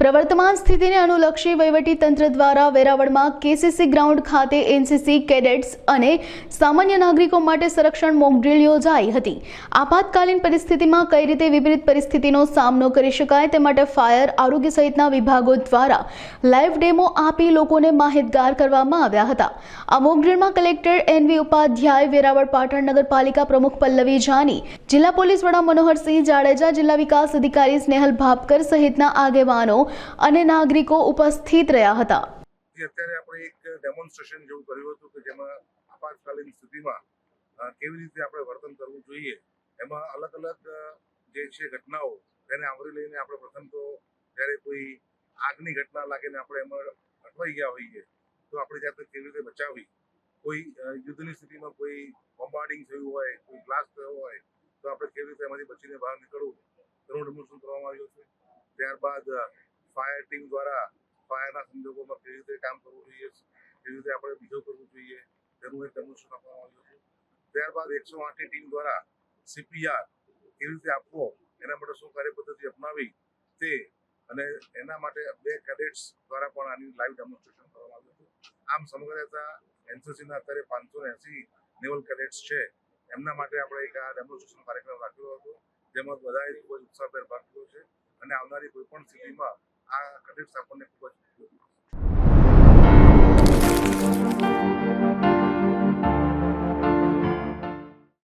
પ્રવર્તમાન સ્થિતિને અનુલક્ષી વહીવટી તંત્ર દ્વારા વેરાવળમાં કેસીસી ગ્રાઉન્ડ ખાતે એનસીસી કેડેટ્સ અને સામાન્ય નાગરિકો માટે સંરક્ષણ મોક ડ્રીલ યોજાઈ હતી। આપાતકાલીન પરિસ્થિતિમાં કઈ રીતે વિપરીત પરિસ્થિતિનો સામનો કરી શકાય તે માટે ફાયર, આરોગ્ય સહિતના વિભાગો દ્વારા લાઈવ ડેમો આપી લોકોને માહિતગાર કરવામાં આવ્યા હતા। આ મોક ડ્રીલમાં કલેક્ટર એનવી ઉપાધ્યાય, વેરાવળ પાટણ નગરપાલિકા પ્રમુખ પલ્લવી જાની, જિલ્લા પોલીસ વડા મનોહરસિંહ જાડેજા, જિલ્લા વિકાસ અધિકારી સ્નેહલ ભાપકર સહિતના આગેવાનો અને નાગરિકો ઉપસ્થિત રહ્યા હતા। અત્યારે આપણે એક ડેમોન્સ્ટ્રેશન જેવું કર્યું હતું કે જેમાં આપાતકાલીન સ્થિતિમાં કેવી રીતે આપણે વર્તન કરવું જોઈએ, એમાં અલગ અલગ જે છે ઘટનાઓ તેને આવરી લઈને આપણે પ્રથમ તો જ્યારે કોઈ આગની ઘટના લાગીને આપણે એમાં અટવાઈ ગયા હોઈએ તો આપણી જાતને કેવી રીતે બચાવવી, કોઈ યુદ્ધની સ્થિતિમાં કોઈ બોમ્બાર્ડિંગ થયું હોય, કોઈ બ્લાસ્ટ થયો હોય તો આપણે કેવી રીતે એમાંથી બચીને બહાર નીકળવું તેનું ડેમોન્સ્ટ્રેશન કરવામાં આવ્યું છે। ત્યારબાદ ફાયર ટીમ દ્વારા ફાયરના સંજોગોમાં કેવી રીતે કામ કરવું જોઈએ, કેવી રીતે આપણે બીજો કરવું જોઈએ તેનું એક ડેમોન્સ્ટ્રેશન આપવામાં આવ્યું હતું। ત્યારબાદ 108ની ટીમ દ્વારા CPR કેવી રીતે આપવો, એના માટે શું કાર્યપદ્ધતિ અપનાવી તે અને એના માટે 2 કેડેટ્સ દ્વારા પણ આની લાઈવ ડેમોન્સ્ટ્રેશન કરવામાં આવ્યું હતું। આમ સમગ્ર રીતે એનસીસીના અત્યારે 580 નેવલ કેડેટ્સ છે, એમના માટે આપણે એક આ ડેમોન્સ્ટ્રેશન કાર્યક્રમ રાખ્યો હતો, જેમાં બધાએ ખૂબ જ ઉત્સાહભેર ભાગ લીધો છે અને આવનારી કોઈ પણ સ્થિતિમાં આ કેડેટ્સ આપણને ખૂબ જ